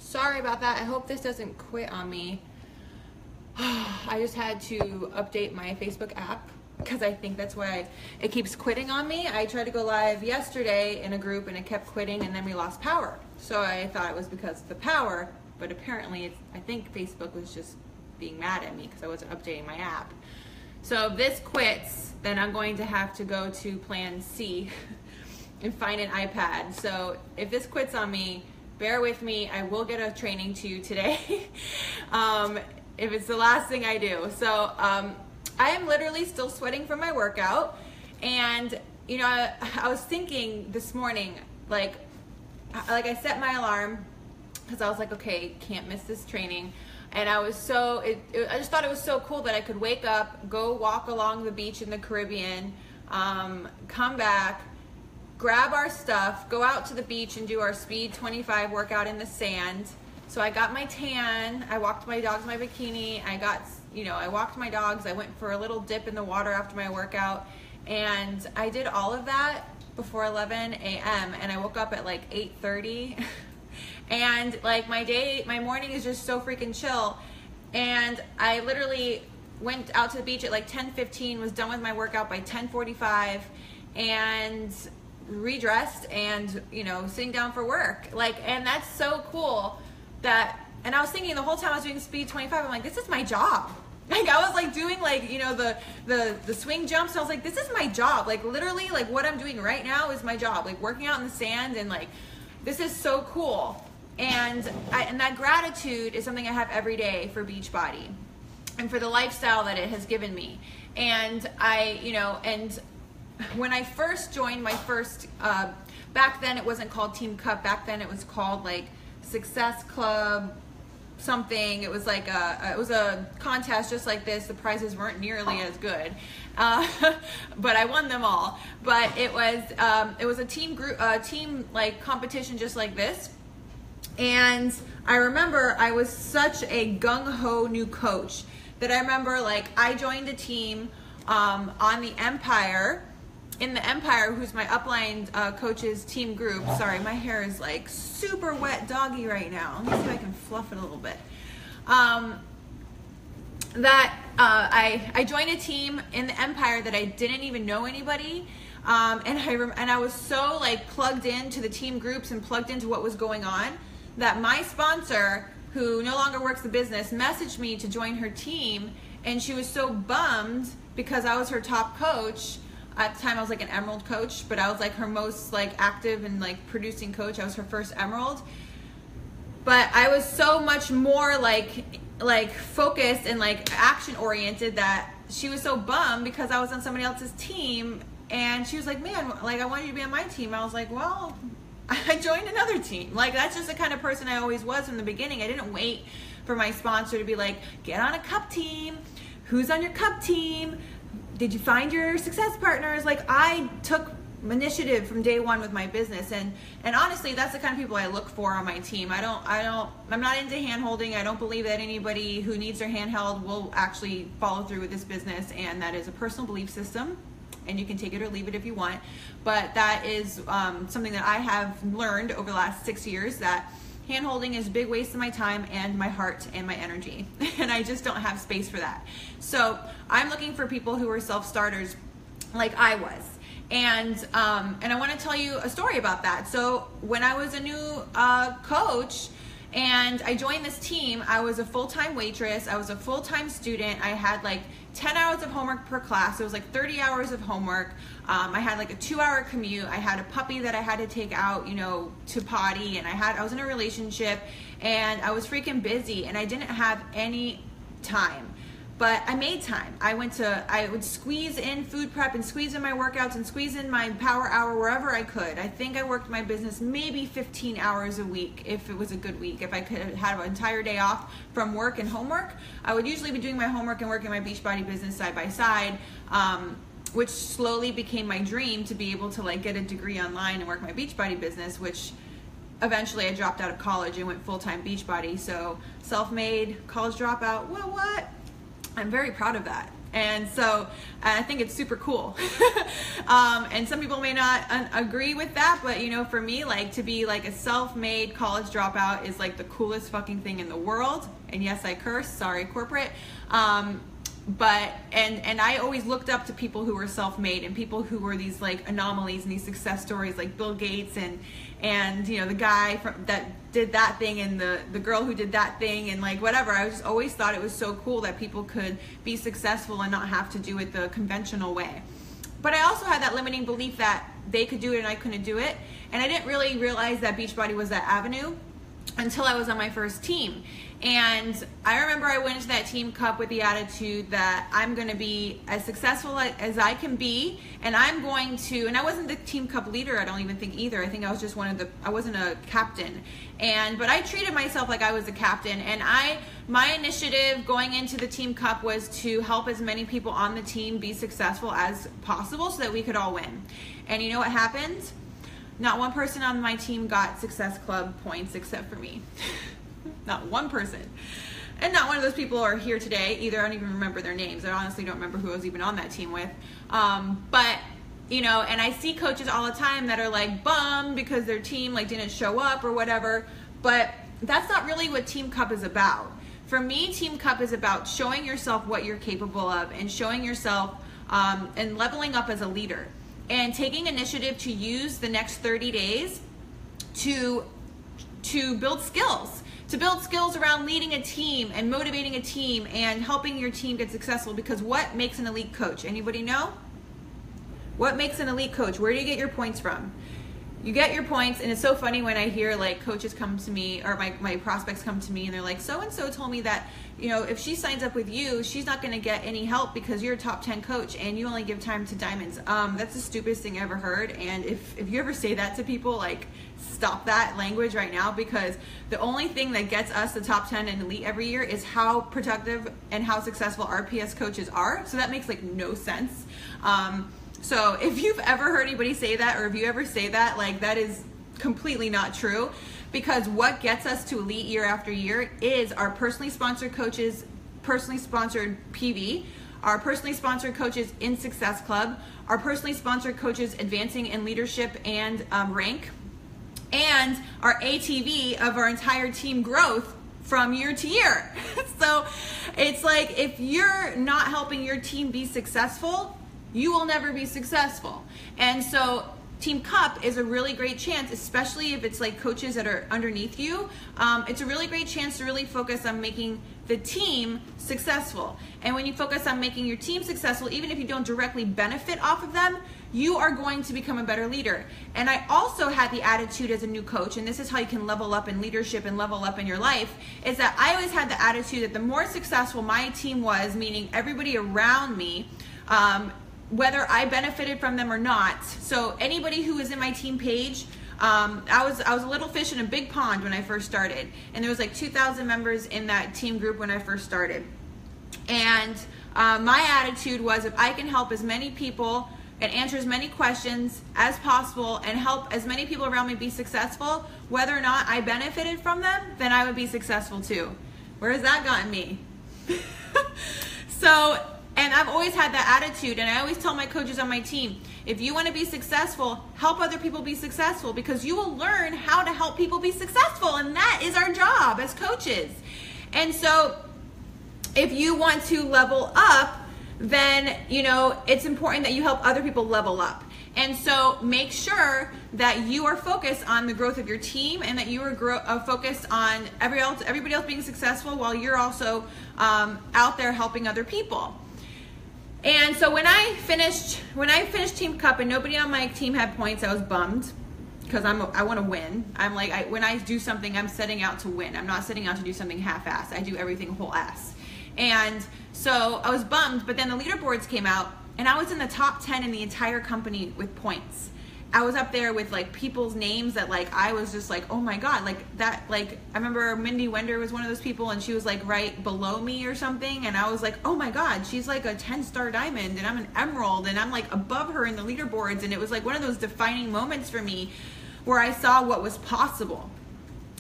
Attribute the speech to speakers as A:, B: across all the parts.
A: Sorry about that. I hope this doesn't quit on me. I just had to update my Facebook app because I think that's why it keeps quitting on me. I tried to go live yesterday in a group and it kept quitting, and then we lost power. So I thought it was because of the power, but apparently I think Facebook was just being mad at me because I wasn't updating my app. So if this quits, then I'm going to have to go to plan C and find an iPad. So if this quits on me, bear with me. I will get a training to you today if it's the last thing I do. So I am literally still sweating from my workout. And, you know, I was thinking this morning, like I set my alarm because I was like, okay, can't miss this training. And I was so, I just thought it was so cool that I could wake up, go walk along the beach in the Caribbean, come back, grab our stuff, go out to the beach and do our speed 25 workout in the sand. So I got my tan, I walked my dogs in my bikini, I walked my dogs, I went for a little dip in the water after my workout, and I did all of that before 11 a.m. and I woke up at like 8:30. And like my morning is just so freaking chill. And I literally went out to the beach at like 10:15, was done with my workout by 10:45, and redressed and, you know, sitting down for work. And that's so cool and I was thinking the whole time I was doing speed 25, I'm like, this is my job. Like I was like doing the swing jumps, and I was like, this is my job. Like literally, like what I'm doing right now is my job. Like working out in the sand, and like, this is so cool. And that gratitude is something I have every day for Beachbody and for the lifestyle that it has given me. And and when I first joined my first, back then it wasn't called Team Cup, back then it was called like Success Club something. It was like it was a contest just like this. The prizes weren't nearly as good, but I won them all. But it was a team like competition just like this. And I remember I was such a gung-ho new coach that I remember like I joined a team on the Empire, who's my upline coach's team group. Sorry, my hair is like super wet doggy right now. Let me see if I can fluff it a little bit. I joined a team in the Empire that I didn't even know anybody. And I was so like plugged into the team groups and plugged into what was going on that my sponsor, who no longer works the business, messaged me to join her team, and she was so bummed because I was her top coach. At the time I was like an emerald coach, but I was like her most like active and like producing coach. I was her first emerald. But I was so much more like focused and like action oriented that she was so bummed because I was on somebody else's team, and she was like, man, like I want you to be on my team. I was like, well, I joined another team. Like that's just the kind of person I always was from the beginning. I didn't wait for my sponsor to be like, get on a cup team. Who's on your cup team? Did you find your success partners? Like I took initiative from day one with my business, and honestly, that's the kind of people I look for on my team. I'm not into hand holding. I don't believe that anybody who needs their hand held will actually follow through with this business, and that is a personal belief system, and you can take it or leave it if you want. But that is something that I have learned over the last 6 years, that hand holding is a big waste of my time and my heart and my energy, and I just don't have space for that. So I'm looking for people who are self-starters like I was. And I want to tell you a story about that. So when I was a new coach and I joined this team, I was a full-time waitress. I was a full-time student. I had like 10 hours of homework per class. It was like 30 hours of homework. I had like a 2-hour commute. I had a puppy that I had to take out, you know, to potty, and I was in a relationship, and I was freaking busy, and I didn't have any time. But I made time. I would squeeze in food prep and squeeze in my workouts and squeeze in my power hour wherever I could. I think I worked my business maybe 15 hours a week if it was a good week. If I could have an entire day off from work and homework, I would usually be doing my homework and working my Beachbody business side by side, which slowly became my dream to be able to like get a degree online and work my Beachbody business, which eventually I dropped out of college and went full-time Beachbody. So self-made, college dropout, what? I'm very proud of that. And so I think it's super cool. And some people may not agree with that, but you know, for me, like to be like a self-made college dropout is like the coolest fucking thing in the world. And yes, I curse, sorry corporate. But I always looked up to people who were self-made and people who were these like anomalies and these success stories like Bill Gates and you know, the guy that did that thing and the girl who did that thing and like whatever. I just always thought it was so cool that people could be successful and not have to do it the conventional way. But I also had that limiting belief that they could do it and I couldn't do it. And I didn't really realize that Beachbody was that avenue until I was on my first team. And I remember I went into that team cup with the attitude that I'm going to be as successful as I can be, and I'm going to, and I wasn't the team cup leader, I don't even think either. I think I was just I wasn't a captain. But I treated myself like I was a captain, and my initiative going into the team cup was to help as many people on the team be successful as possible so that we could all win. And you know what happened? Not one person on my team got Success Club points except for me. Not one person. And not one of those people are here today either. I don't even remember their names. I honestly don't remember who I was even on that team with. But, you know, and I see coaches all the time that are like bummed because their team like didn't show up or whatever. But that's not really what Team Cup is about. For me, Team Cup is about showing yourself what you're capable of and showing yourself and leveling up as a leader. And taking initiative to use the next 30 days to build skills. To build skills around leading a team and motivating a team and helping your team get successful. Because what makes an elite coach? Anybody know? What makes an elite coach? Where do you get your points from? You get your points, and it's so funny when I hear like coaches come to me or my prospects come to me and they're like, so-and-so told me that, you know, if she signs up with you, she's not going to get any help because you're a top 10 coach and you only give time to diamonds. That's the stupidest thing I ever heard. And if you ever say that to people, like stop that language right now, because the only thing that gets us the top 10 and elite every year is how productive and how successful RPS coaches are. So that makes like no sense. So if you've ever heard anybody say that, or if you ever say that, like that is completely not true, because what gets us to elite year after year is our personally sponsored coaches, personally sponsored PV, our personally sponsored coaches in Success Club, our personally sponsored coaches advancing in leadership and rank, and our ATV of our entire team growth from year to year. So it's like, if you're not helping your team be successful, you will never be successful. And so Team Cup is a really great chance, especially if it's like coaches that are underneath you. It's a really great chance to really focus on making the team successful. And when you focus on making your team successful, even if you don't directly benefit off of them, you are going to become a better leader. And I also had the attitude as a new coach, and this is how you can level up in leadership and level up in your life, is that I always had the attitude that the more successful my team was, meaning everybody around me, whether I benefited from them or not. So anybody who was in my team page, I was a little fish in a big pond when I first started, and there was like 2,000 members in that team group when I first started. And my attitude was, if I can help as many people and answer as many questions as possible and help as many people around me be successful, whether or not I benefited from them, then I would be successful too. Where has that gotten me? And I've always had that attitude, and I always tell my coaches on my team, if you want to be successful, help other people be successful, because you will learn how to help people be successful, and that is our job as coaches. And so if you want to level up, then, you know, it's important that you help other people level up. And so make sure that you are focused on the growth of your team, and that you are focused on everybody else being successful while you're also out there helping other people. And so when I finished Team Cup and nobody on my team had points, I was bummed, because I want to win. I'm like, when I do something, I'm setting out to win. I'm not setting out to do something half-assed. I do everything whole-ass. And so I was bummed, but then the leaderboards came out, and I was in the top 10 in the entire company with points. I was up there with like people's names that like I was just like, oh my god, like that, like I remember Mindy Wender was one of those people, and she was like right below me or something, and I was like, oh my god, she's like a 10-star diamond and I'm an emerald, and I'm like above her in the leaderboards. And it was like one of those defining moments for me where I saw what was possible.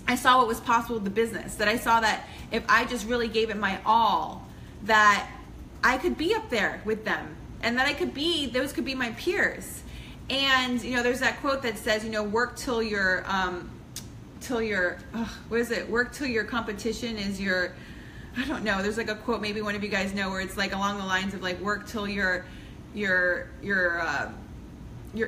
A: I saw what was possible with the business, that I saw that if I just really gave it my all, that I could be up there with them, and that those could be my peers. And, you know, there's that quote that says, you know, work till your work till your competition is your, I don't know, there's like a quote, maybe one of you guys know, where it's like along the lines of like, work till your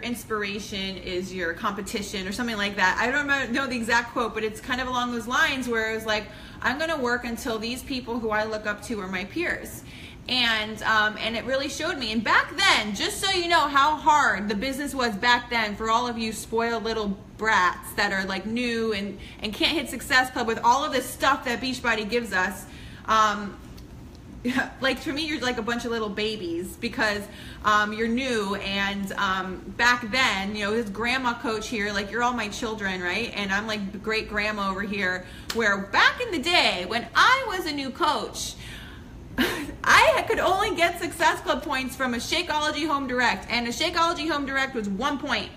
A: inspiration is your competition, or something like that. I don't know the exact quote, but it's kind of along those lines, where it was like, I'm going to work until these people who I look up to are my peers. And it really showed me. And back then, just so you know how hard the business was back then, for all of you spoiled little brats that are like new and can't hit Success Club with all of this stuff that Beachbody gives us. Like for me, you're like a bunch of little babies, because you're new, and back then, you know, this grandma coach here, like, you're all my children, right? And I'm like the great grandma over here, where back in the day when I was a new coach, I could only get Success Club points from a Shakeology Home Direct, and a Shakeology Home Direct was 1 point.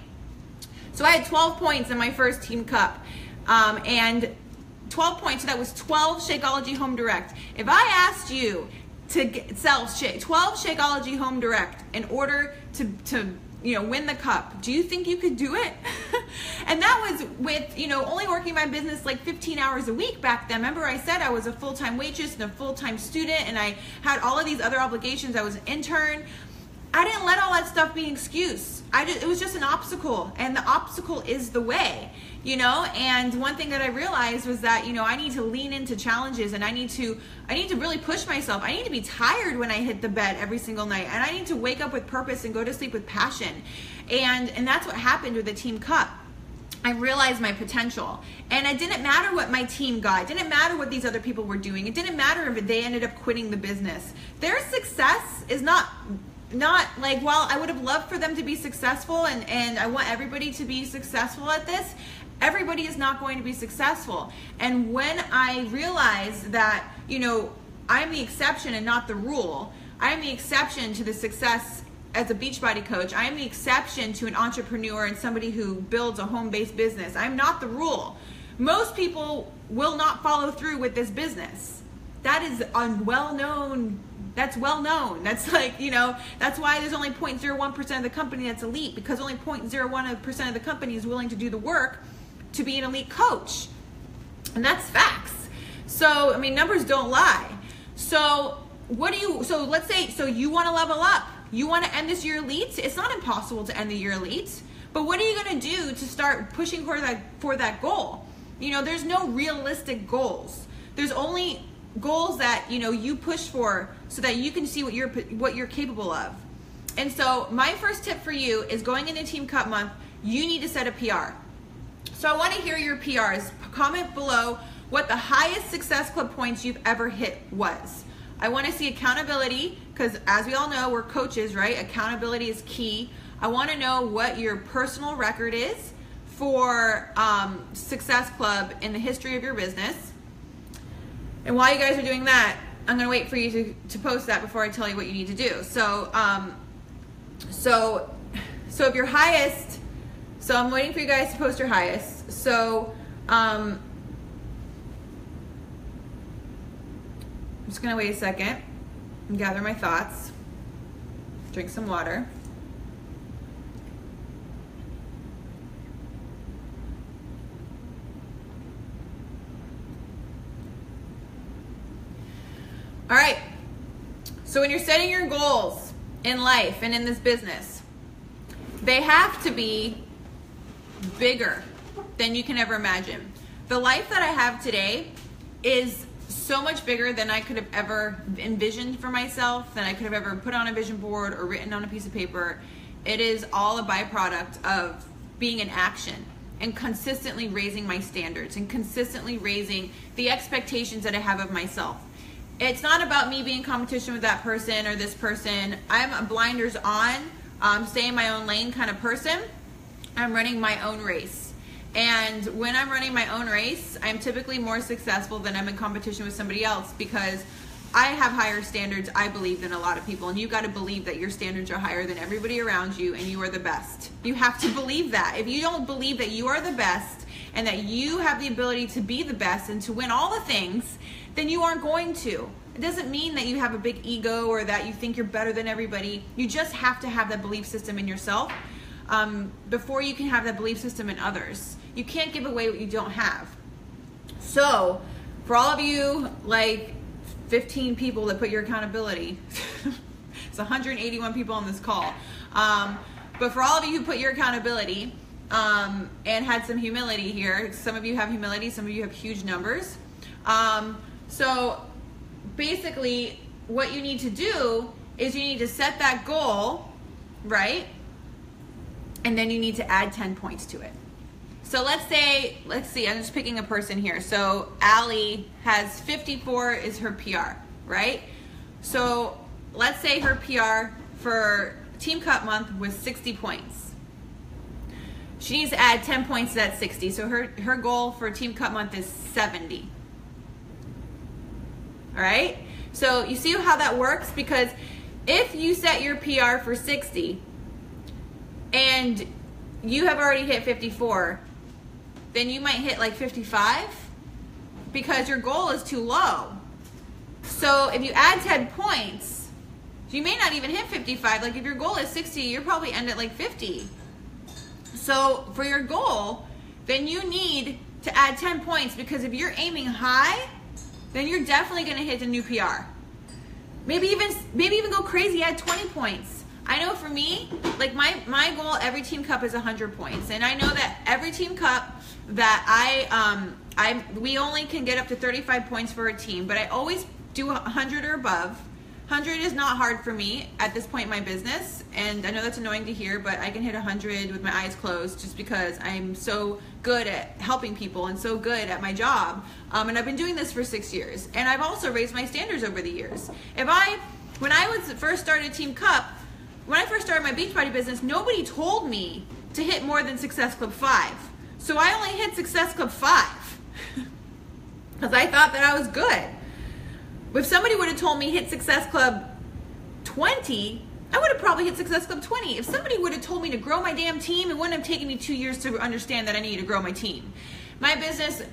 A: So I had 12 points in my first Team Cup, and 12 points, so that was 12 Shakeology Home Direct. If I asked you to sell 12 Shakeology Home Direct in order to you know, win the cup, do you think you could do it? And that was with, you know, only working my business like 15 hours a week back then. Remember I said I was a full-time waitress and a full-time student, and I had all of these other obligations. I was an intern. I didn't let all that stuff be an excuse. It was just an obstacle, and the obstacle is the way, you know. And one thing that I realized was that, you know, I need to lean into challenges, and I need to really push myself. I need to be tired when I hit the bed every single night, and I need to wake up with purpose and go to sleep with passion. And that's what happened with the Team Cup. I realized my potential, and it didn't matter what my team got. It didn't matter what these other people were doing. It didn't matter if they ended up quitting the business. Their success is not like, well, I would have loved for them to be successful, and I want everybody to be successful at this. Everybody is not going to be successful. And when I realized that, you know, I'm the exception and not the rule, I'm the exception to the success as a Beachbody coach, I am the exception to an entrepreneur and somebody who builds a home-based business. I'm not the rule. Most people will not follow through with this business. That is well-known. That's well-known. That's like, you know, that's why there's only 0.01% of the company that's elite, because only 0.01% of the company is willing to do the work to be an elite coach. And that's facts. So, I mean, numbers don't lie. So let's say, so you want to level up. You want to end this year elite? It's not impossible to end the year elite. But what are you going to do to start pushing for that goal? You know, there's no realistic goals. There's only goals that, you know, you push for so that you can see what you're capable of. And so my first tip for you is, going into Team Cup month, you need to set a PR. So I want to hear your PRs. Comment below what the highest Success Club points you've ever hit was. I want to see accountability, because as we all know, we're coaches, right? Accountability is key. I want to know what your personal record is for Success Club in the history of your business. And while you guys are doing that, I'm going to wait for you to post that before I tell you what you need to do. So if your highest, so I'm waiting for you guys to post your highest. So I'm just going to wait a second and gather my thoughts, drink some water. All right, so when you're setting your goals in life and in this business, they have to be bigger than you can ever imagine. The life that I have today is so much bigger than I could have ever envisioned for myself, than I could have ever put on a vision board or written on a piece of paper. It is all a byproduct of being in action and consistently raising my standards and consistently raising the expectations that I have of myself. It's not about me being in competition with that person or this person. I'm a blinders on, stay in my own lane kind of person. I'm running my own race. And when I'm running my own race, I'm typically more successful than I'm in competition with somebody else, because I have higher standards, I believe, than a lot of people. And you got to believe that your standards are higher than everybody around you, and you are the best. You have to believe that. If you don't believe that you are the best and that you have the ability to be the best and to win all the things, then you aren't going to. It doesn't mean that you have a big ego or that you think you're better than everybody. You just have to have that belief system in yourself before you can have that belief system in others. You can't give away what you don't have. So for all of you, like 15 people that put your accountability, it's 181 people on this call. But for all of you who put your accountability and had some humility here, some of you have humility, some of you have huge numbers. So basically what you need to do is you need to set that goal, right? And then you need to add 10 points to it. So let's see, I'm just picking a person here. So Allie has 54 is her PR, right? So let's say her PR for Team Cup month was 60 points. She needs to add 10 points to that 60. So her goal for Team Cup month is 70. All right? So you see how that works? Because if you set your PR for 60 and you have already hit 54, then you might hit like 55 because your goal is too low. So if you add 10 points, you may not even hit 55. Like if your goal is 60, you'll probably end at like 50. So for your goal, then you need to add 10 points, because if you're aiming high, then you're definitely gonna hit a new PR. Maybe even go crazy, add 20 points. I know for me, like my goal every Team Cup is 100 points. And I know that every Team Cup that we only can get up to 35 points for a team, but I always do 100 or above. 100 is not hard for me at this point in my business, and I know that's annoying to hear, but I can hit 100 with my eyes closed just because I'm so good at helping people and so good at my job. And I've been doing this for 6 years, and I've also raised my standards over the years. When I first started Team Cup, when I first started my Beachbody business, nobody told me to hit more than Success Club 5. So I only hit Success Club 5 because I thought that I was good. If somebody would have told me hit Success Club 20, I would have probably hit Success Club 20. If somebody would have told me to grow my damn team, it wouldn't have taken me 2 years to understand that I needed to grow my team. My business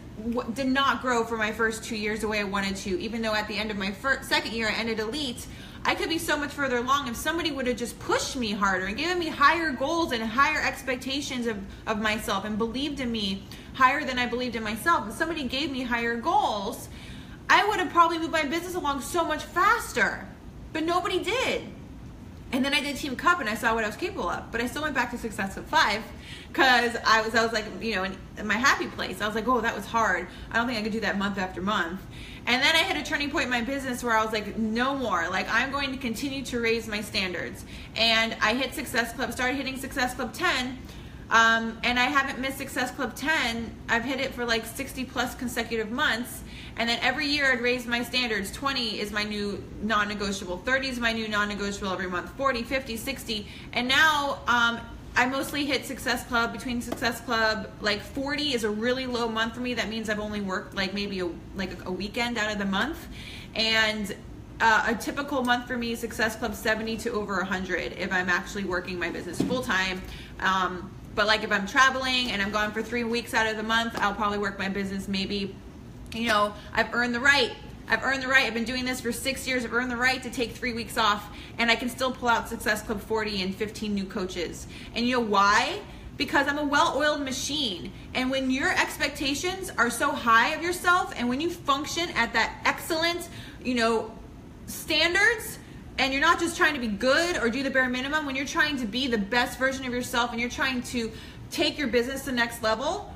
A: did not grow for my first 2 years the way I wanted to, even though at the end of my second year I ended elite. I could be so much further along if somebody would have just pushed me harder and given me higher goals and higher expectations of myself and believed in me higher than I believed in myself. If somebody gave me higher goals, I would have probably moved my business along so much faster, but nobody did. And then I did Team Cup and I saw what I was capable of, but I still went back to Success Club 5 because I was like, you know, in my happy place. I was like, oh, that was hard. I don't think I could do that month after month. And then I hit a turning point in my business where I was like, no more. Like, I'm going to continue to raise my standards. And I hit Success Club, started hitting Success Club 10. And I haven't missed Success Club 10. I've hit it for like 60 plus consecutive months. And then every year I'd raise my standards. 20 is my new non-negotiable. 30 is my new non-negotiable every month. 40, 50, 60. And now I mostly hit Success Club. Between Success Club, like 40 is a really low month for me. That means I've only worked like maybe a weekend out of the month. And a typical month for me is Success Club 70 to over 100 if I'm actually working my business full time. But like if I'm traveling and I'm gone for 3 weeks out of the month, I'll probably work my business maybe, you know, I've earned the right. I've been doing this for 6 years. I've earned the right to take 3 weeks off, and I can still pull out Success Club 40 and 15 new coaches. And you know why? Because I'm a well-oiled machine. And when your expectations are so high of yourself, and when you function at that excellent, you know, standards, and you're not just trying to be good or do the bare minimum, when you're trying to be the best version of yourself and you're trying to take your business to the next level,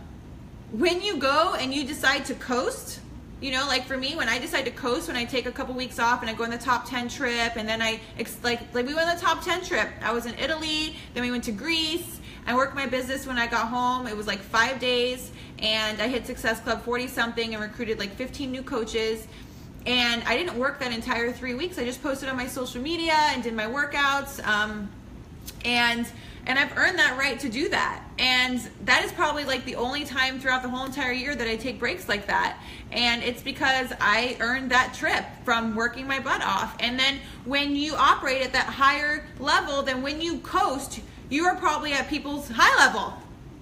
A: when you go and you decide to coast, you know, like for me, when I decide to coast, when I take a couple weeks off and I go on the top 10 trip, and then like we went on the top 10 trip. I was in Italy, then we went to Greece. I worked my business when I got home. It was like 5 days, and I hit Success Club 40 something and recruited like 15 new coaches. And I didn't work that entire 3 weeks. I just posted on my social media and did my workouts. And I've earned that right to do that. And that is probably like the only time throughout the whole entire year that I take breaks like that. And it's because I earned that trip from working my butt off. And then when you operate at that higher level, then when you coast, you are probably at people's high level.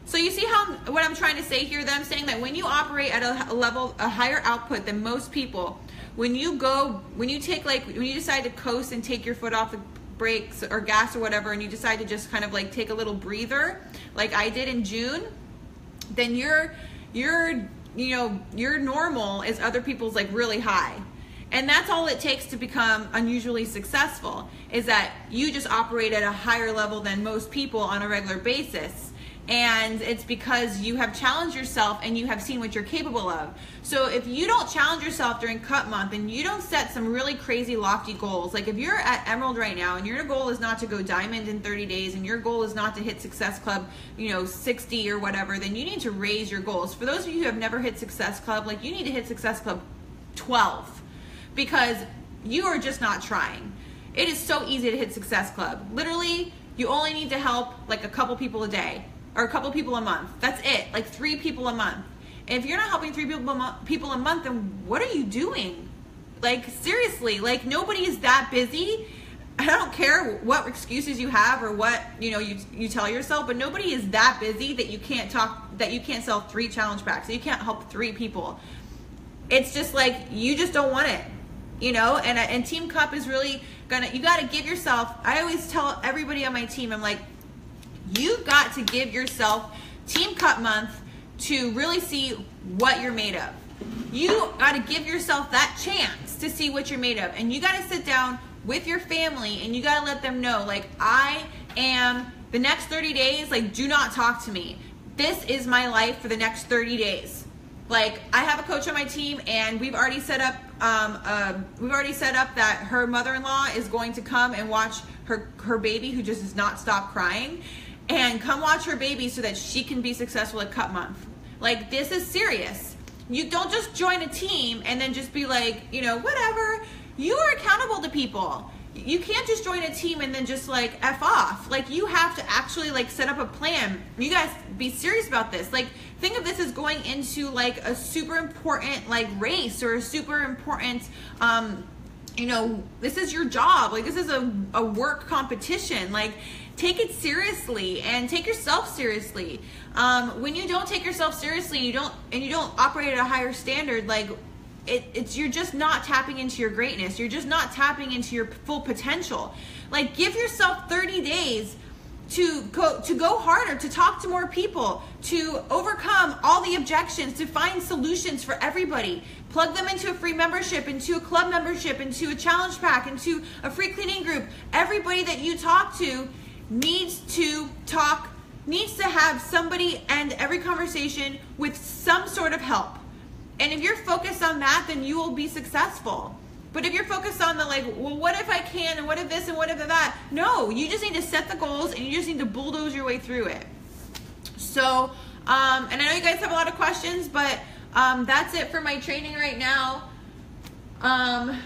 A: So you see what I'm trying to say here? That I'm saying that when you operate at a level, a higher output than most people, when you decide to coast and take your foot off the brakes or gas or whatever, and you decide to just kind of like take a little breather, like I did in June, then your normal is other people's like really high. And that's all it takes to become unusually successful, is that you just operate at a higher level than most people on a regular basis. And it's because you have challenged yourself and you have seen what you're capable of. So if you don't challenge yourself during cut month and you don't set some really crazy lofty goals, like if you're at Emerald right now and your goal is not to go Diamond in 30 days and your goal is not to hit Success Club, 60 or whatever, then you need to raise your goals. For those of you who have never hit Success Club, like you need to hit Success Club 12. Because you are just not trying. It is so easy to hit Success Club. Literally, you only need to help like a couple people a day or a couple people a month. That's it, like 3 people a month. And if you're not helping 3 people a month, then what are you doing? Like seriously, like nobody is that busy. I don't care what excuses you have or what you tell yourself, but nobody is that busy that you can't sell 3 challenge packs, that you can't help 3 people. It's just like you just don't want it. And Team Cup is really you got to give yourself, I always tell everybody on my team, I'm like, you've got to give yourself Team Cup month to really see what you're made of. You got to give yourself that chance to see what you're made of. And you got to sit down with your family and you got to let them know, like, I am, the next 30 days, like, do not talk to me. This is my life for the next 30 days. Like, I have a coach on my team, and we've already set up that her mother-in-law is going to come and watch her baby, who just does not stop crying, and come watch her baby so that she can be successful at Cut Month. Like, this is serious. You don't just join a team and then just be like, whatever. You are accountable to people. You can't just join a team and then just like F off. Like, you have to actually like set up a plan. You guys be serious about this. Like, think of this as going into like a super important like race or a super important, this is your job. Like, this is a work competition. Like, take it seriously and take yourself seriously. When you don't take yourself seriously and you don't operate at a higher standard, like, you're just not tapping into your greatness. You're just not tapping into your full potential. Like, give yourself 30 days to go harder, to talk to more people, to overcome all the objections, to find solutions for everybody. Plug them into a free membership, into a club membership, into a challenge pack, into a free cleaning group. Everybody that you talk to needs to have somebody end every conversation with some sort of help. And if you're focused on that, then you will be successful. But if you're focused on the like, well, what if I can, and what if this, and what if that? No, you just need to set the goals, and you just need to bulldoze your way through it. So, and I know you guys have a lot of questions, but that's it for my training right now. And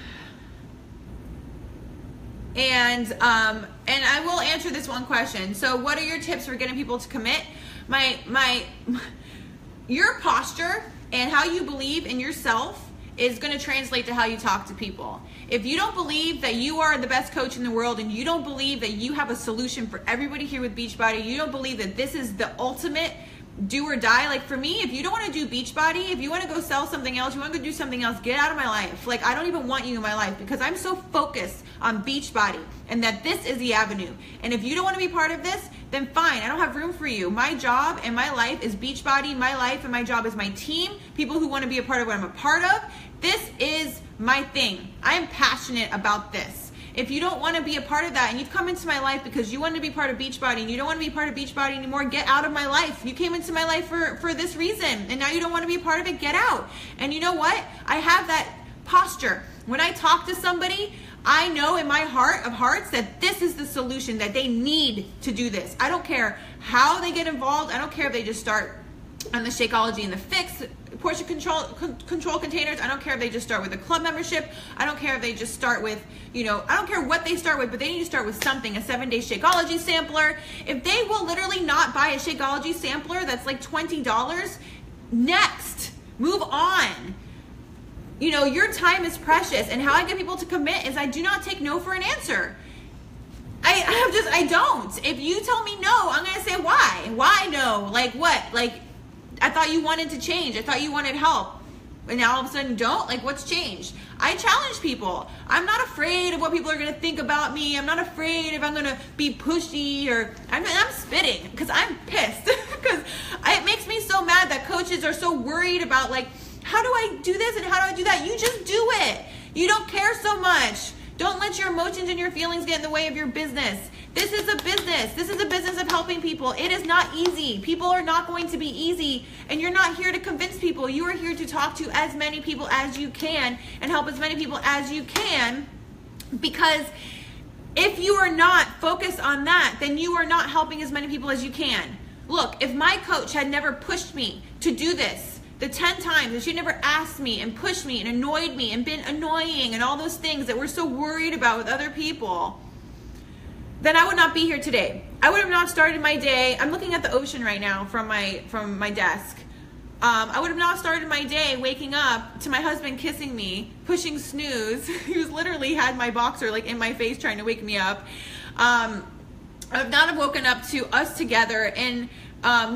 A: I will answer this one question. So, what are your tips for getting people to commit? Your posture and how you believe in yourself is going to translate to how you talk to people. If you don't believe that you are the best coach in the world, and you don't believe that you have a solution for everybody here with Beachbody, you don't believe that this is the ultimate do or die. Like, for me, if you don't want to do Beachbody, if you want to go sell something else, you want to go do something else, get out of my life. Like, I don't even want you in my life, because I'm so focused on Beachbody and that this is the avenue. And if you don't want to be part of this, then fine, I don't have room for you. My job and my life is Beachbody. My life and my job is my team, people who want to be a part of what I'm a part of. This is my thing. I am passionate about this. If you don't want to be a part of that, and you've come into my life because you want to be part of Beachbody and you don't want to be part of Beachbody anymore, get out of my life. You came into my life for this reason, and now you don't want to be a part of it, get out. And you know what? I have that posture. When I talk to somebody, I know in my heart of hearts that this is the solution, that they need to do this. I don't care how they get involved. I don't care if they just start on the Shakeology and the Fix portion control containers. I don't care if they just start with a club membership. I don't care if they just start with, I don't care what they start with, but they need to start with something, a 7-day Shakeology sampler. If they will literally not buy a Shakeology sampler that's like $20, next, move on. Your time is precious, and how I get people to commit is I do not take no for an answer. I don't. If you tell me no, I'm going to say why. Why no? Like what? Like, I thought you wanted to change. I thought you wanted help. and now all of a sudden you don't? Like, what's changed? I challenge people. I'm not afraid of what people are going to think about me. I'm not afraid if I'm going to be pushy, or I'm spitting because I'm pissed because it makes me so mad that coaches are so worried about, like, how do I do this and how do I do that? You just do it. You don't care so much. Don't let your emotions and your feelings get in the way of your business. This is a business. This is a business of helping people. It is not easy. People are not going to be easy, and you're not here to convince people. You are here to talk to as many people as you can and help as many people as you can, because if you are not focused on that, then you are not helping as many people as you can. Look, if my coach had never pushed me to do this the 10 times, if she never asked me and pushed me and annoyed me and been annoying and all those things that we're so worried about with other people, then I would not be here today. I would have not started my day. I'm looking at the ocean right now from my desk. I would have not started my day waking up to my husband kissing me, pushing snooze. He was literally had my boxer like in my face trying to wake me up. I would not have woken up to us together and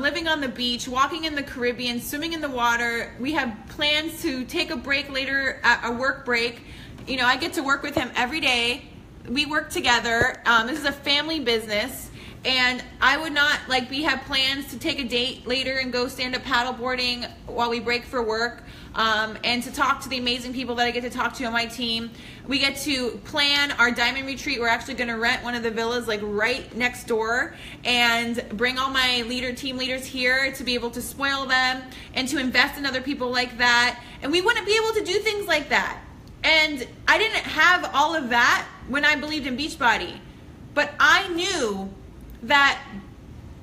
A: living on the beach, walking in the Caribbean, swimming in the water. We have plans to take a break later, a work break. You know, I get to work with him every day. We work together. This is a family business, and I would not we have plans to take a date later and go stand up paddleboarding while we break for work, and to talk to the amazing people that I get to talk to on my team. We get to plan our diamond retreat. We're actually going to rent one of the villas right next door and bring all my team leaders here to be able to spoil them and to invest in other people like that. And we wouldn't be able to do things like that. And I didn't have all of that when I believed in Beachbody. But I knew that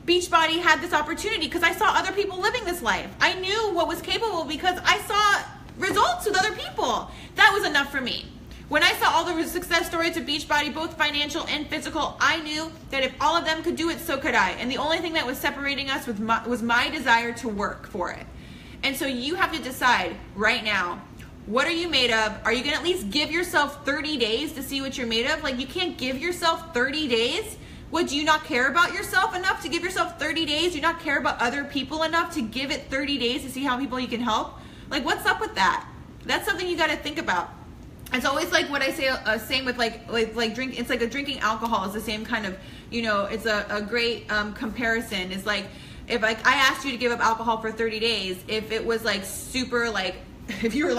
A: Beachbody had this opportunity because I saw other people living this life. I knew what was capable because I saw results with other people. That was enough for me. When I saw all the success stories of Beachbody, both financial and physical, I knew that if all of them could do it, so could I. And the only thing that was separating us was my desire to work for it. And so you have to decide right now, what are you made of? Are you going to at least give yourself 30 days to see what you're made of? Like, you can't give yourself 30 days? What, do you not care about yourself enough to give yourself 30 days? Do you not care about other people enough to give it 30 days to see how people you can help? Like, what's up with that? That's something you got to think about. It's always like what I say, same with like drink. It's like a drinking alcohol is the same kind of, you know, it's a great comparison. It's like, if I asked you to give up alcohol for 30 days, if it was like super if you were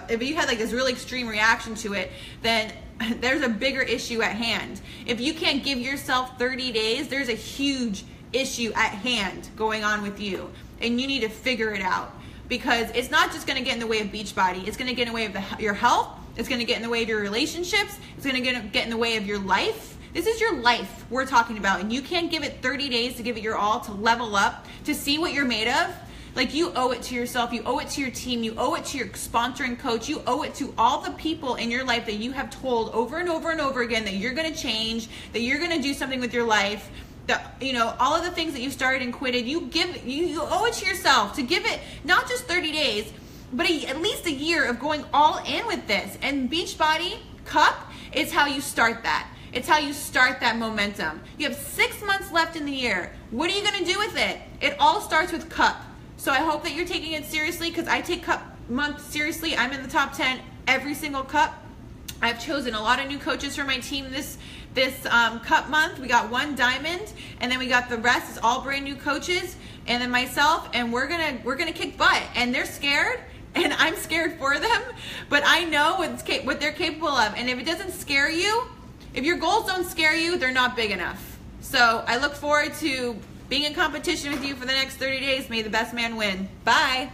A: if you had this really extreme reaction to it, then there's a bigger issue at hand. If you can't give yourself 30 days, there's a huge issue at hand going on with you, and you need to figure it out, because it's not just going to get in the way of Beachbody. It's going to get in the way of your health. It's going to get in the way of your relationships. It's going to get in the way of your life. This is your life we're talking about, and you can't give it 30 days to give it your all, to level up, to see what you're made of. Like, you owe it to yourself, you owe it to your team, you owe it to your sponsoring coach, you owe it to all the people in your life that you have told over and over and over again that you're going to change, that you're going to do something with your life, that, you know, all of the things that you started and quitted, you owe it to yourself to give it not just 30 days, but at least a year of going all in with this. And Beachbody Cup is how you start that. It's how you start that momentum. You have 6 months left in the year. What are you going to do with it? It all starts with Cup. So I hope that you're taking it seriously, because I take Cup Month seriously. I'm in the top 10 every single Cup. I've chosen a lot of new coaches for my team this Cup month. We got 1 diamond, and then we got the rest is all brand new coaches, and then myself, and we're gonna kick butt. And they're scared, and I'm scared for them, but I know what they're capable of. And if it doesn't scare you, if your goals don't scare you, they're not big enough. So I look forward to being in competition with you for the next 30 days. May the best man win. Bye.